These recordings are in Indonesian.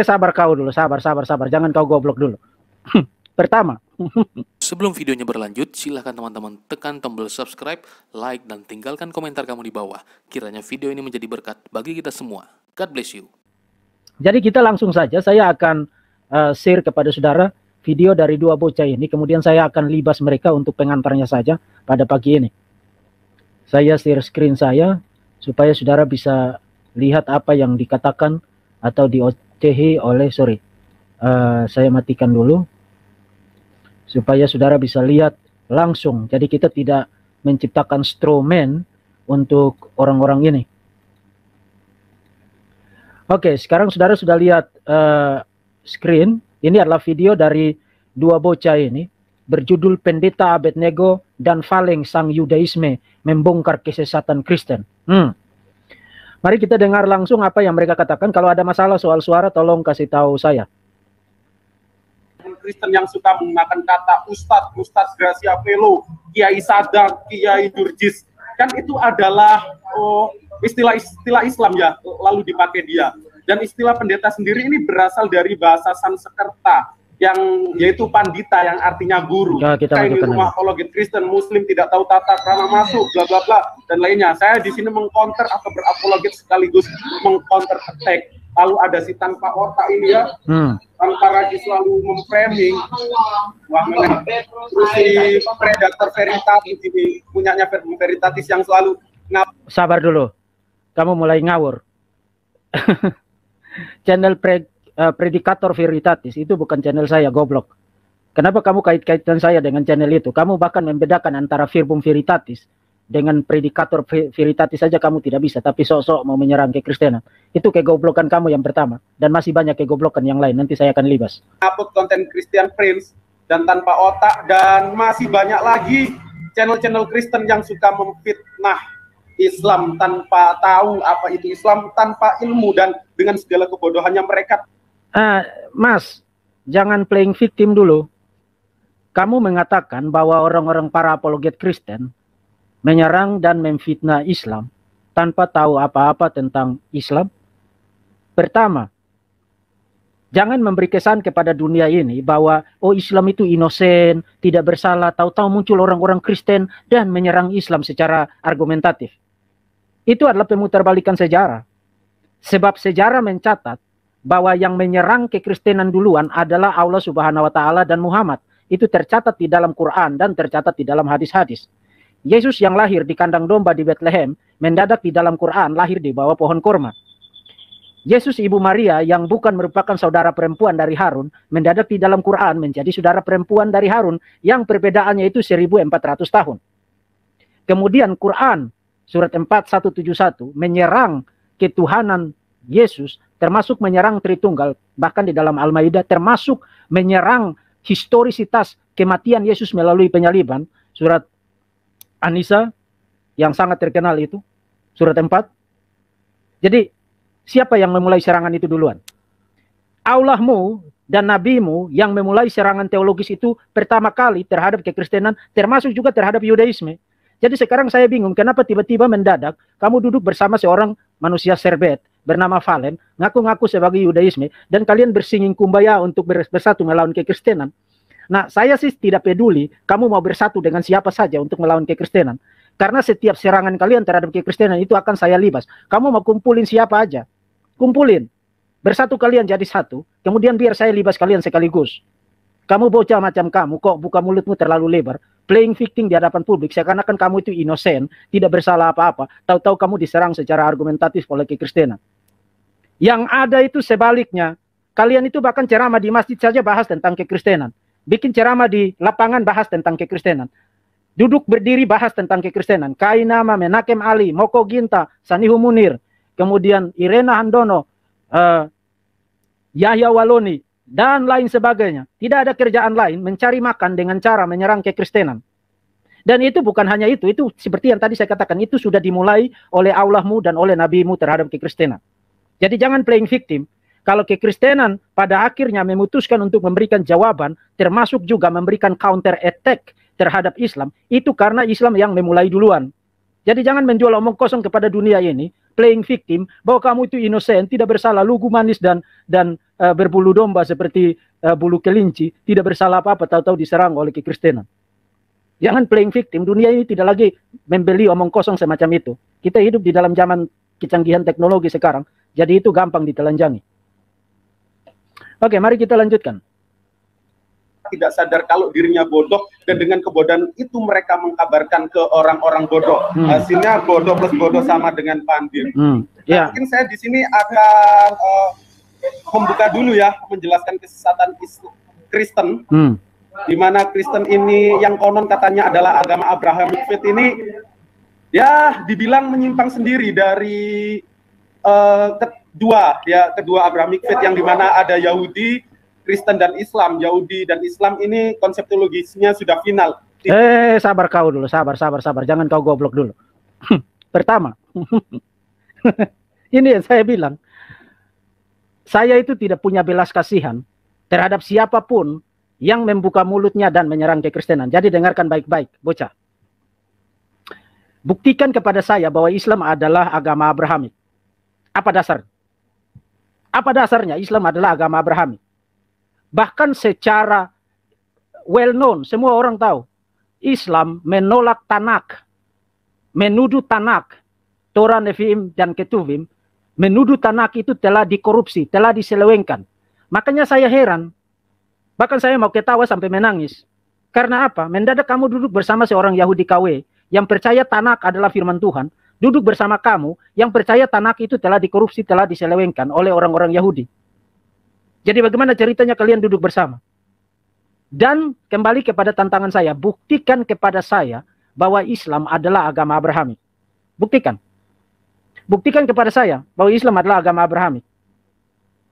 Sabar kau dulu, sabar. Jangan kau goblok dulu. Pertama. Sebelum videonya berlanjut, silahkan teman-teman tekan tombol subscribe, like, dan tinggalkan komentar kamu di bawah. Kiranya video ini menjadi berkat bagi kita semua. God bless you. Jadi kita langsung saja, saya akan share kepada saudara video dari dua bocah ini. Kemudian saya akan libas mereka untuk pengantarnya saja pada pagi ini. Saya share screen saya supaya saudara bisa lihat apa yang dikatakan atau diocehi oleh, saya matikan dulu supaya saudara bisa lihat langsung. Jadi kita tidak menciptakan straw man untuk orang-orang ini. Oke, sekarang saudara sudah lihat screen. Ini adalah video dari dua bocah ini berjudul Pendeta Abednego dan Faleng Sang Yudaisme Membongkar Kesesatan Kristen. Mari kita dengar langsung apa yang mereka katakan. Kalau ada masalah soal suara, tolong kasih tahu saya. Kristen yang suka menggunakan kata Ustadz Gracia Pelo, Kiai Sadar, Kiai Jurjis, kan itu adalah istilah Islam ya, lalu dipakai dia. Dan istilah pendeta sendiri ini berasal dari bahasa Sanskerta, yang yaitu pandita, yang artinya guru. Kayak di rumah apologet Kristen, Muslim tidak tahu tata krama masuk, bla bla bla dan lainnya. Saya di sini mengcounter atau berapologet sekaligus mengcounter attack. Lalu ada si tanpa otak ini ya, tanpa lagi selalu memframing. Si predator veritatis ini punyanya veritatis yang selalu Sabar dulu, kamu mulai ngawur. Channel Predikator Veritatis itu bukan channel saya, goblok. Kenapa kamu kait-kaitan saya dengan channel itu? Kamu bahkan membedakan antara Verbum Veritatis dengan Predikator Veritatis saja kamu tidak bisa, tapi sok-sok mau menyerang kekristenan. Itu kegoblokan kamu yang pertama, dan masih banyak kegoblokan yang lain. Nanti saya akan libas. Upload konten Christian Prince dan tanpa otak, dan masih banyak lagi channel-channel Kristen yang suka memfitnah Islam tanpa tahu apa itu Islam, tanpa ilmu dan dengan segala kebodohannya mereka. Mas, jangan playing victim dulu. Kamu mengatakan bahwa orang-orang para apologet Kristen menyerang dan memfitnah Islam tanpa tahu apa-apa tentang Islam. Pertama, jangan memberi kesan kepada dunia ini bahwa Islam itu inosen, tidak bersalah. Tahu-tahu muncul orang-orang Kristen dan menyerang Islam secara argumentatif. Itu adalah pemutarbalikan sejarah. Sebab sejarah mencatat bahwa yang menyerang kekristenan duluan adalah Allah Subhanahu wa Ta'ala dan Muhammad. Itu tercatat di dalam Quran dan tercatat di dalam hadis-hadis. Yesus yang lahir di kandang domba di Bethlehem, mendadak di dalam Quran lahir di bawah pohon kurma. Yesus ibu Maria yang bukan merupakan saudara perempuan dari Harun, mendadak di dalam Quran menjadi saudara perempuan dari Harun, yang perbedaannya itu 1400 tahun. Kemudian Quran surat 4171 menyerang ketuhanan Yesus, termasuk menyerang Tritunggal, bahkan di dalam Al-Maidah termasuk menyerang historisitas kematian Yesus melalui penyaliban. Surat An-Nisa yang sangat terkenal itu, surat 4. Jadi siapa yang memulai serangan itu duluan? Allahmu dan nabimu yang memulai serangan teologis itu pertama kali terhadap kekristenan, termasuk juga terhadap Yudaisme. Jadi sekarang saya bingung kenapa tiba-tiba mendadak kamu duduk bersama seorang manusia serbet bernama Falem, ngaku-ngaku sebagai Yudaisme, dan kalian bersinging kumbaya untuk bersatu melawan kekristenan. Nah, saya sih tidak peduli kamu mau bersatu dengan siapa saja untuk melawan kekristenan. Karena setiap serangan kalian terhadap kekristenan itu akan saya libas. Kamu mau kumpulin siapa aja, kumpulin. Bersatu kalian jadi satu, kemudian biar saya libas kalian sekaligus. Kamu bocah macam kamu, kok buka mulutmu terlalu lebar, playing victim di hadapan publik, seakan-akan kamu itu inosen, tidak bersalah apa-apa, tahu-tahu kamu diserang secara argumentatif oleh kekristenan. Yang ada itu sebaliknya, kalian itu bahkan ceramah di masjid saja bahas tentang kekristenan, bikin ceramah di lapangan bahas tentang kekristenan, duduk berdiri bahas tentang kekristenan, Kainama, Menakem Ali, Moko Ginta, Sanihu Munir, kemudian Irena Handono, Yahya Waloni, dan lain sebagainya. Tidak ada kerjaan lain mencari makan dengan cara menyerang kekristenan. Dan itu bukan hanya itu seperti yang tadi saya katakan, itu sudah dimulai oleh Allahmu dan oleh nabimu terhadap kekristenan. Jadi jangan playing victim. Kalau kekristenan pada akhirnya memutuskan untuk memberikan jawaban, termasuk juga memberikan counter attack terhadap Islam, itu karena Islam yang memulai duluan. Jadi jangan menjual omong kosong kepada dunia ini playing victim, bahwa kamu itu innocent, tidak bersalah, lugu manis dan berbulu domba seperti bulu kelinci, tidak bersalah apa-apa, tahu-tahu diserang oleh kekristenan. Jangan playing victim. Dunia ini tidak lagi membeli omong kosong semacam itu. Kita hidup di dalam zaman kecanggihan teknologi sekarang, jadi itu gampang ditelanjangi. Oke, mari kita lanjutkan. Tidak sadar kalau dirinya bodoh, dan dengan kebodohan itu mereka mengkabarkan ke orang-orang bodoh. Hasilnya bodoh plus bodoh sama dengan pandai. Ya. Mungkin saya di sini akan membuka dulu ya, menjelaskan kesesatan Kristen, di mana Kristen ini yang konon katanya adalah agama Abrahamic faith ini, ya dibilang menyimpang sendiri dari kedua Abrahamic faith, yang dimana ada Yahudi, Kristen dan Islam. Yahudi dan Islam ini konseptologisnya sudah final. Sabar kau dulu, sabar. Jangan kau goblok dulu. Pertama, ini yang saya bilang, saya itu tidak punya belas kasihan terhadap siapapun yang membuka mulutnya dan menyerang kekristenan. Jadi dengarkan baik-baik, bocah. Buktikan kepada saya bahwa Islam adalah agama Abrahamik. Apa dasar? Apa dasarnya Islam adalah agama Abrahamik? Bahkan secara well known, semua orang tahu, Islam menolak Tanak, menuduh Tanak, Torah, Nevi'im, dan Ketuvim, menuduh Tanak itu telah dikorupsi, telah diselewengkan. Makanya saya heran, bahkan saya mau ketawa sampai menangis. Karena apa? Mendadak kamu duduk bersama seorang Yahudi KW yang percaya Tanak adalah firman Tuhan, duduk bersama kamu yang percaya Tanak itu telah dikorupsi, telah diselewengkan oleh orang-orang Yahudi. Jadi bagaimana ceritanya kalian duduk bersama? Dan kembali kepada tantangan saya, buktikan kepada saya bahwa Islam adalah agama Abrahamik. Buktikan. Buktikan kepada saya bahwa Islam adalah agama Abrahamik.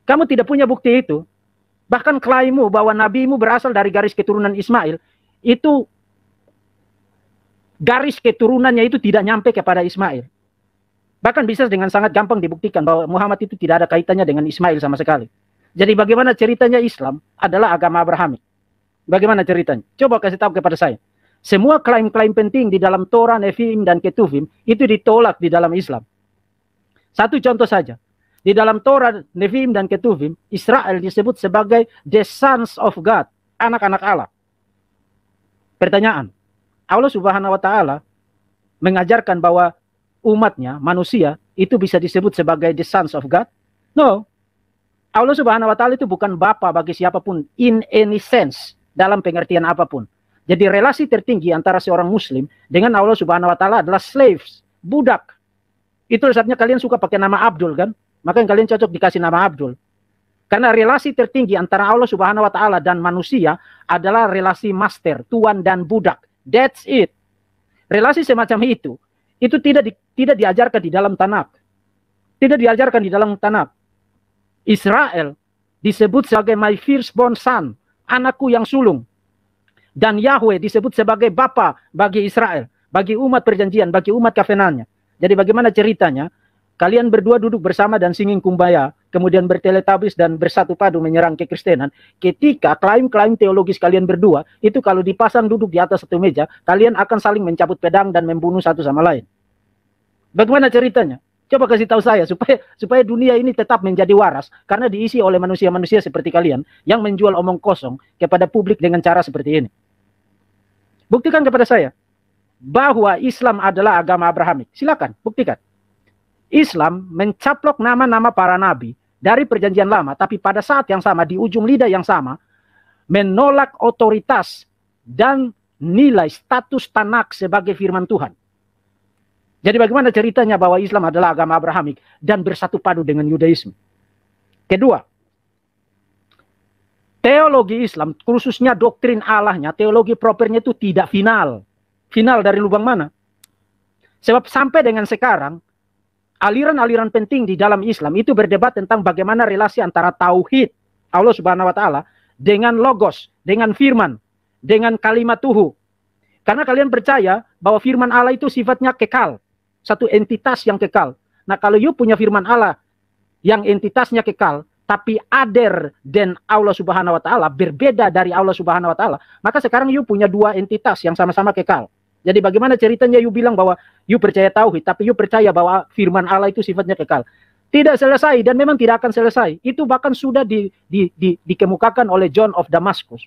Kamu tidak punya bukti itu. Bahkan klaimmu bahwa nabimu berasal dari garis keturunan Ismail, itu garis keturunannya itu tidak nyampe kepada Ismail. Bahkan bisa dengan sangat gampang dibuktikan bahwa Muhammad itu tidak ada kaitannya dengan Ismail sama sekali. Jadi bagaimana ceritanya Islam adalah agama Abrahamik? Bagaimana ceritanya? Coba kasih tahu kepada saya. Semua klaim-klaim penting di dalam Torah, Nevi'im, dan Ketuvim itu ditolak di dalam Islam. Satu contoh saja. Di dalam Torah, Nevi'im, dan Ketuvim, Israel disebut sebagai the sons of God, anak-anak Allah. Pertanyaan, Allah Subhanahu wa Ta'ala mengajarkan bahwa umatnya, manusia, itu bisa disebut sebagai the sons of God? No. Allah Subhanahu wa Ta'ala itu bukan bapa bagi siapapun in any sense, dalam pengertian apapun. Jadi relasi tertinggi antara seorang muslim dengan Allah Subhanahu wa Ta'ala adalah slaves, budak. Itu sebabnya kalian suka pakai nama Abdul kan? Makanya kalian cocok dikasih nama Abdul. Karena relasi tertinggi antara Allah Subhanahu wa Ta'ala dan manusia adalah relasi master, tuan dan budak. That's it. Relasi semacam itu tidak diajarkan di dalam Tanakh. Tidak diajarkan di dalam Tanakh. Israel disebut sebagai my firstborn son, anakku yang sulung. Dan Yahweh disebut sebagai bapa bagi Israel, bagi umat perjanjian, bagi umat kavenannya. Jadi bagaimana ceritanya? Kalian berdua duduk bersama dan singing kumbaya, kemudian berteletabis dan bersatu padu menyerang kekristenan. Ketika klaim-klaim teologis kalian berdua, itu kalau dipasang duduk di atas satu meja, kalian akan saling mencabut pedang dan membunuh satu sama lain. Bagaimana ceritanya? Coba kasih tahu saya supaya dunia ini tetap menjadi waras karena diisi oleh manusia-manusia seperti kalian yang menjual omong kosong kepada publik dengan cara seperti ini. Buktikan kepada saya bahwa Islam adalah agama Abrahamik. Silakan, buktikan. Islam mencaplok nama-nama para nabi dari perjanjian lama, tapi pada saat yang sama, di ujung lidah yang sama, menolak otoritas dan nilai status Tanakh sebagai firman Tuhan. Jadi bagaimana ceritanya bahwa Islam adalah agama Abrahamik dan bersatu padu dengan Yudaisme? Kedua, teologi Islam, khususnya doktrin Allahnya, teologi propernya itu tidak final. Final dari lubang mana? Sebab sampai dengan sekarang, aliran-aliran penting di dalam Islam itu berdebat tentang bagaimana relasi antara tauhid Allah Subhanahu wa Ta'ala dengan logos, dengan firman, dengan kalimat tuhu. Karena kalian percaya bahwa firman Allah itu sifatnya kekal, satu entitas yang kekal. Nah, kalau you punya firman Allah yang entitasnya kekal, tapi other than Allah Subhanahu wa Ta'ala, berbeda dari Allah Subhanahu wa Ta'ala, maka sekarang you punya dua entitas yang sama-sama kekal. Jadi bagaimana ceritanya you bilang bahwa you percaya tauhid, tapi you percaya bahwa firman Allah itu sifatnya kekal? Tidak selesai dan memang tidak akan selesai. Itu bahkan sudah dikemukakan oleh John of Damascus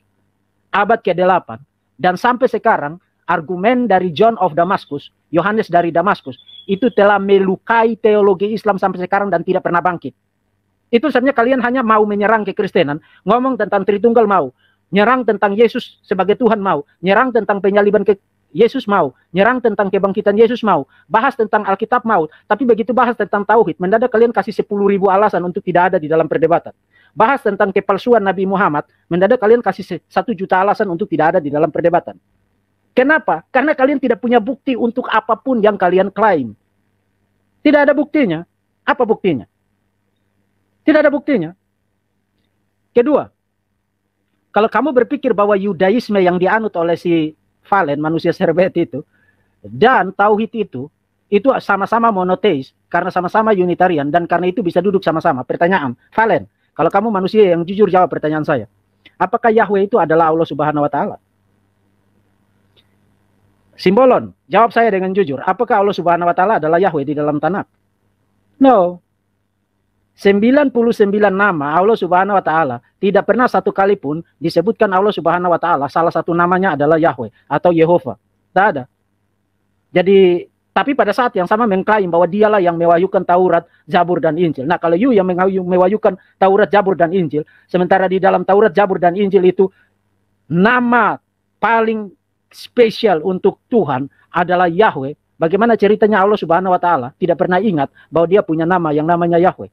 abad ke-8. Dan sampai sekarang argumen dari John of Damascus, Yohanes dari Damaskus, itu telah melukai teologi Islam sampai sekarang dan tidak pernah bangkit. Itu sebenarnya kalian hanya mau menyerang kekristenan, ngomong tentang Tritunggal mau, nyerang tentang Yesus sebagai Tuhan mau, nyerang tentang penyaliban Yesus mau, nyerang tentang kebangkitan Yesus mau, bahas tentang Alkitab mau, tapi begitu bahas tentang tauhid, mendadak kalian kasih 10.000 alasan untuk tidak ada di dalam perdebatan. Bahas tentang kepalsuan Nabi Muhammad, mendadak kalian kasih 1 juta alasan untuk tidak ada di dalam perdebatan. Kenapa? Karena kalian tidak punya bukti untuk apapun yang kalian klaim. Tidak ada buktinya. Apa buktinya? Tidak ada buktinya. Kedua, kalau kamu berpikir bahwa Yudaisme yang dianut oleh si Valen, manusia Serbet itu, dan tauhid itu sama-sama monoteis, karena sama-sama Unitarian, dan karena itu bisa duduk sama-sama. Pertanyaan, Valen, kalau kamu manusia yang jujur jawab pertanyaan saya. Apakah Yahweh itu adalah Allah Subhanahu wa Ta'ala? Simbolon, jawab saya dengan jujur. Apakah Allah Subhanahu wa Ta'ala adalah Yahweh di dalam Tanakh? No. 99 nama Allah Subhanahu wa Ta'ala tidak pernah satu kali pun disebutkan Allah Subhanahu wa Ta'ala salah satu namanya adalah Yahweh atau Yehova. Tidak ada. Jadi, tapi pada saat yang sama mengklaim bahwa dialah yang mewahyukan Taurat, Zabur, dan Injil. Nah, kalau you yang mewahyukan Taurat, Zabur, dan Injil, sementara di dalam Taurat, Zabur, dan Injil itu nama paling spesial untuk Tuhan adalah Yahweh. Bagaimana ceritanya Allah Subhanahu wa Ta'ala tidak pernah ingat bahwa dia punya nama yang namanya Yahweh?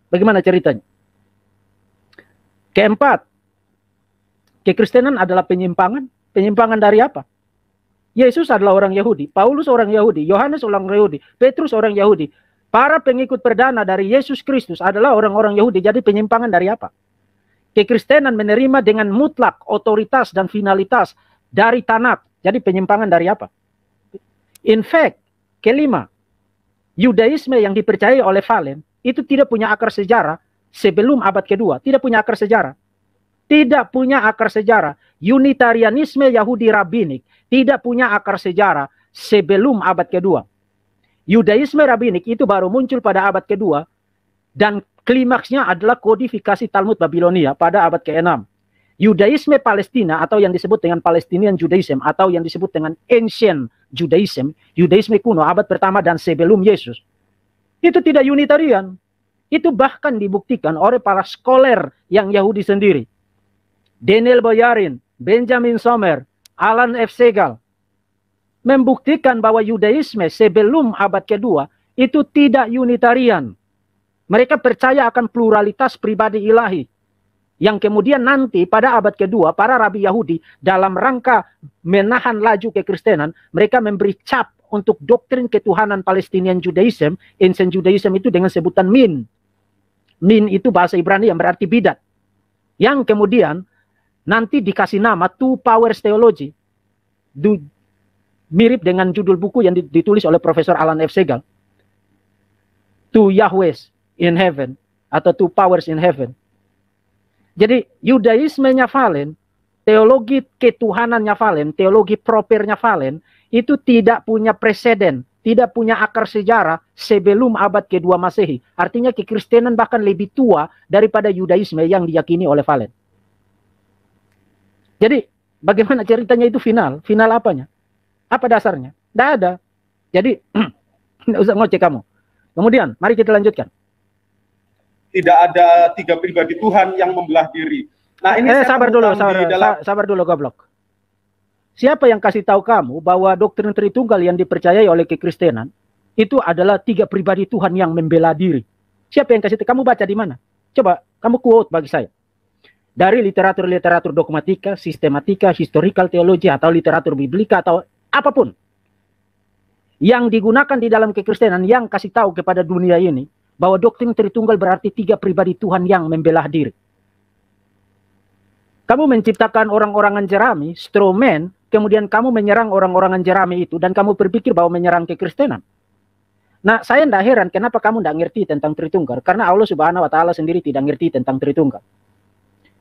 Bagaimana ceritanya? Keempat, kekristenan adalah penyimpangan. Penyimpangan dari apa? Yesus adalah orang Yahudi, Paulus orang Yahudi, Yohanes orang Yahudi, Petrus orang Yahudi. Para pengikut perdana dari Yesus Kristus adalah orang-orang Yahudi. Jadi penyimpangan dari apa? Kekristenan menerima dengan mutlak otoritas dan finalitas dari Tanakh. Jadi penyimpangan dari apa? In fact, kelima, Yudaisme yang dipercayai oleh Valen itu tidak punya akar sejarah sebelum abad kedua. Tidak punya akar sejarah. Tidak punya akar sejarah. Unitarianisme Yahudi Rabbinik tidak punya akar sejarah sebelum abad kedua. Yudaisme Rabbinik itu baru muncul pada abad kedua dan klimaksnya adalah kodifikasi Talmud Babilonia pada abad ke-6. Yudaisme Palestina atau yang disebut dengan Palestinian Judaism atau yang disebut dengan Ancient Judaism, Yudaisme kuno abad pertama dan sebelum Yesus, itu tidak Unitarian. Itu bahkan dibuktikan oleh para scholar yang Yahudi sendiri. Daniel Boyarin, Benjamin Sommer, Alan F. Segal membuktikan bahwa Yudaisme sebelum abad kedua itu tidak Unitarian. Mereka percaya akan pluralitas pribadi ilahi. Yang kemudian nanti pada abad kedua para rabi Yahudi dalam rangka menahan laju kekristenan, mereka memberi cap untuk doktrin ketuhanan Palestinian Judaism, Ancient Judaism itu dengan sebutan Min. Min itu bahasa Ibrani yang berarti bidat. Yang kemudian nanti dikasih nama Two Powers Theology. Mirip dengan judul buku yang ditulis oleh Profesor Alan F. Segal. Two Yahwehs in Heaven atau Two Powers in Heaven. Jadi Yudaismenya Valen, teologi ketuhanannya Valen, teologi propernya Valen, itu tidak punya preseden, tidak punya akar sejarah sebelum abad kedua Masehi. Artinya kekristenan bahkan lebih tua daripada Yudaisme yang diyakini oleh Valen. Jadi bagaimana ceritanya itu final? Final apanya? Apa dasarnya? Tidak ada. Jadi tidak usah ngoceh kamu. Kemudian mari kita lanjutkan. Tidak ada 3 pribadi Tuhan yang membelah diri. Nah, ini sabar dulu goblok. Siapa yang kasih tahu kamu bahwa doktrin Tritunggal yang dipercayai oleh kekristenan itu adalah 3 pribadi Tuhan yang membela diri? Siapa yang kasih tahu? Kamu baca di mana? Coba kamu quote bagi saya. Dari literatur-literatur dogmatika, sistematika, historical teologi atau literatur biblika atau apapun yang digunakan di dalam kekristenan yang kasih tahu kepada dunia ini bahwa doktrin Tritunggal berarti 3 pribadi Tuhan yang membelah diri. Kamu menciptakan orang-orangan jerami, straw man, kemudian kamu menyerang orang-orangan jerami itu, dan kamu berpikir bahwa menyerang kekristenan. Nah, saya tidak heran kenapa kamu tidak ngerti tentang Tritunggal, karena Allah Subhanahu wa Ta'ala sendiri tidak ngerti tentang Tritunggal.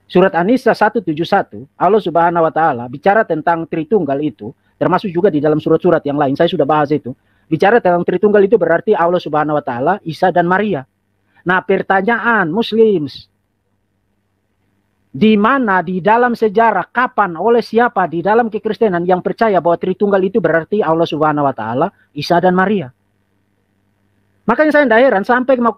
Surat An-Nisa 171, Allah Subhanahu wa Ta'ala bicara tentang Tritunggal itu termasuk juga di dalam surat-surat yang lain, saya sudah bahas itu. Bicara tentang Tritunggal itu berarti Allah Subhanahu wa taala, Isa dan Maria. Nah, pertanyaan Muslims, di mana di dalam sejarah, kapan, oleh siapa di dalam kekristenan yang percaya bahwa Tritunggal itu berarti Allah Subhanahu wa taala, Isa dan Maria? Makanya saya tidak heran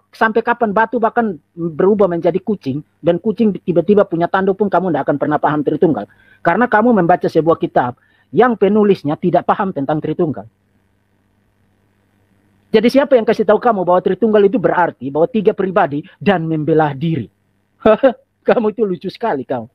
sampai kapan batu bahkan berubah menjadi kucing, dan kucing tiba-tiba punya tanduk pun kamu tidak akan pernah paham Tritunggal. Karena kamu membaca sebuah kitab yang penulisnya tidak paham tentang Tritunggal. Jadi siapa yang kasih tahu kamu bahwa Tritunggal itu berarti bahwa 3 pribadi dan membelah diri? Kamu itu lucu sekali kamu.